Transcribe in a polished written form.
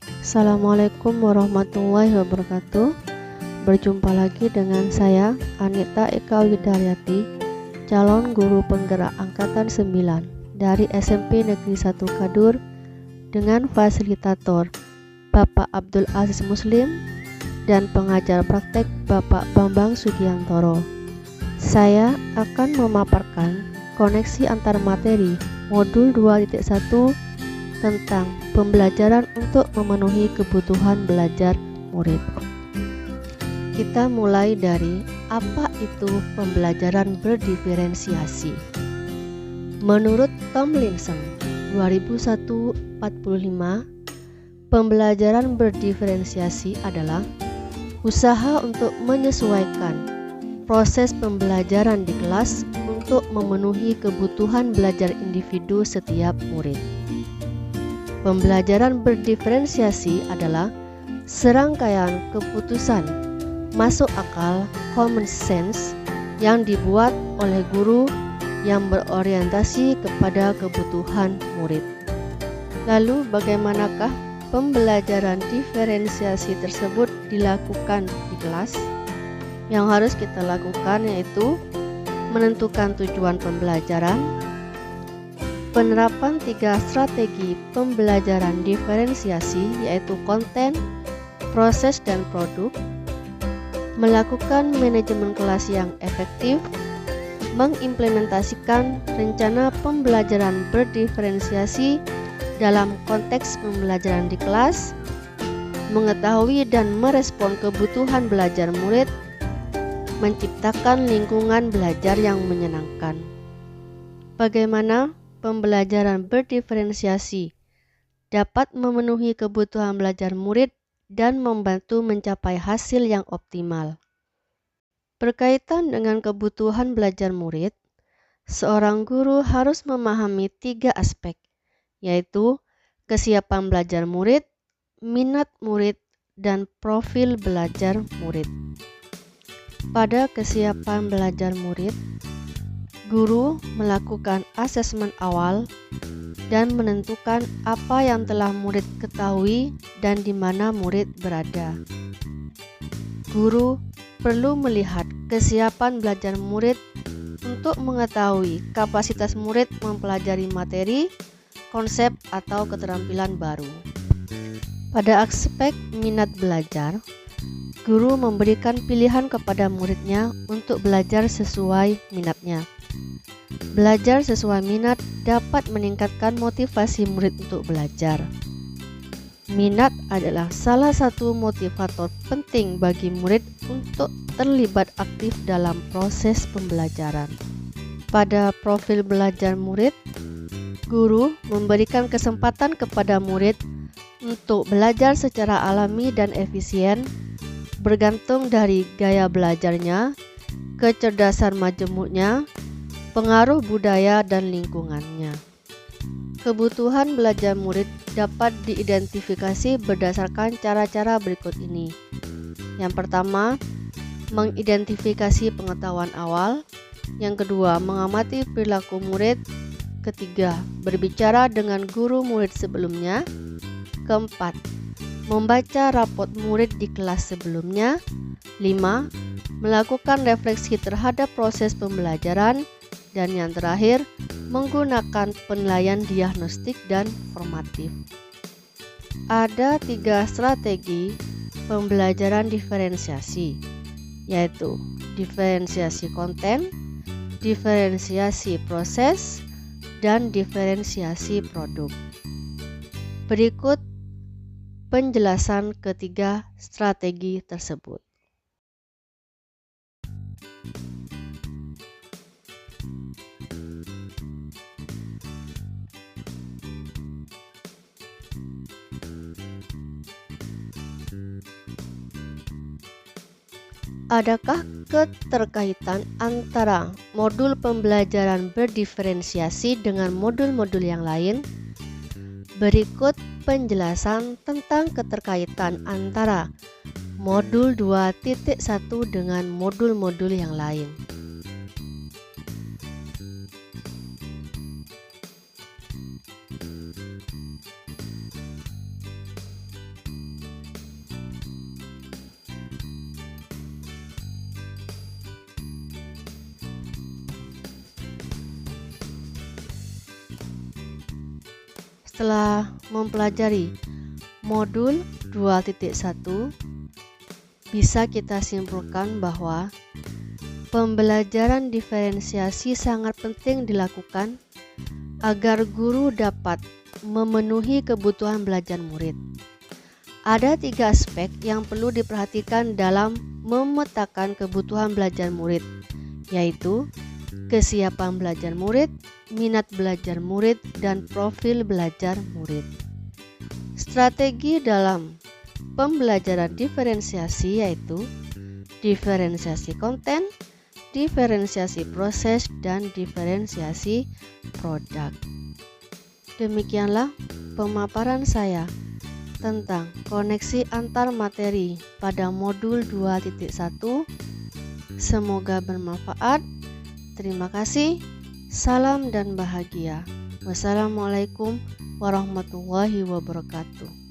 Assalamualaikum warahmatullahi wabarakatuh. Berjumpa lagi dengan saya Anita Eka Widaryati, calon guru penggerak angkatan 9 dari SMP Negeri 1 Kadur, dengan fasilitator Bapak Abdul Aziz Muslim dan pengajar praktek Bapak Bambang Sugiantoro. Saya akan memaparkan koneksi antar materi modul 2.1 tentang pembelajaran untuk memenuhi kebutuhan belajar murid. Kita mulai dari apa itu pembelajaran berdiferensiasi. Menurut Tomlinson 2001-45, pembelajaran berdiferensiasi adalah usaha untuk menyesuaikan proses pembelajaran di kelas untuk memenuhi kebutuhan belajar individu setiap murid. Pembelajaran berdiferensiasi adalah serangkaian keputusan masuk akal common sense yang dibuat oleh guru yang berorientasi kepada kebutuhan murid. Lalu bagaimanakah pembelajaran diferensiasi tersebut dilakukan di kelas? Yang harus kita lakukan yaitu menentukan tujuan pembelajaran, penerapan 3 strategi pembelajaran diferensiasi yaitu konten, proses, dan produk, melakukan manajemen kelas yang efektif, mengimplementasikan rencana pembelajaran berdiferensiasi dalam konteks pembelajaran di kelas, mengetahui dan merespon kebutuhan belajar murid, menciptakan lingkungan belajar yang menyenangkan. Bagaimana pembelajaran berdiferensiasi dapat memenuhi kebutuhan belajar murid dan membantu mencapai hasil yang optimal? Berkaitan dengan kebutuhan belajar murid, seorang guru harus memahami 3 aspek, yaitu kesiapan belajar murid, minat murid, dan profil belajar murid. Pada kesiapan belajar murid, guru melakukan asesmen awal dan menentukan apa yang telah murid ketahui dan di mana murid berada. Guru perlu melihat kesiapan belajar murid untuk mengetahui kapasitas murid mempelajari materi, konsep, atau keterampilan baru. Pada aspek minat belajar, guru memberikan pilihan kepada muridnya untuk belajar sesuai minatnya. Belajar sesuai minat dapat meningkatkan motivasi murid untuk belajar. Minat adalah salah satu motivator penting bagi murid untuk terlibat aktif dalam proses pembelajaran. Pada profil belajar murid, guru memberikan kesempatan kepada murid untuk belajar secara alami dan efisien, bergantung dari gaya belajarnya, kecerdasan majemuknya, pengaruh budaya, dan lingkungannya. Kebutuhan belajar murid dapat diidentifikasi berdasarkan cara-cara berikut ini. Yang pertama, mengidentifikasi pengetahuan awal. Yang kedua, mengamati perilaku murid. Ketiga, berbicara dengan guru murid sebelumnya. Keempat, membaca rapot murid di kelas sebelumnya. 5. Melakukan refleksi terhadap proses pembelajaran. Dan yang terakhir, menggunakan penilaian diagnostik dan formatif. Ada 3 strategi pembelajaran diferensiasi, yaitu diferensiasi konten, diferensiasi proses, dan diferensiasi produk. Berikut penjelasan ketiga strategi tersebut. Adakah keterkaitan antara modul pembelajaran berdiferensiasi dengan modul-modul yang lain? Berikut penjelasan tentang keterkaitan antara modul 2.1 dengan modul-modul yang lain. setelah mempelajari modul 2.1, bisa kita simpulkan bahwa pembelajaran diferensiasi sangat penting dilakukan agar guru dapat memenuhi kebutuhan belajar murid. Ada 3 aspek yang perlu diperhatikan dalam memetakan kebutuhan belajar murid, yaitu kesiapan belajar murid, minat belajar murid, dan profil belajar murid. Strategi dalam pembelajaran diferensiasi yaitu diferensiasi konten, diferensiasi proses, dan diferensiasi produk. Demikianlah pemaparan saya tentang koneksi antar materi pada modul 2.1. Semoga bermanfaat. Terima kasih. Salam dan bahagia. Wassalamualaikum warahmatullahi wabarakatuh.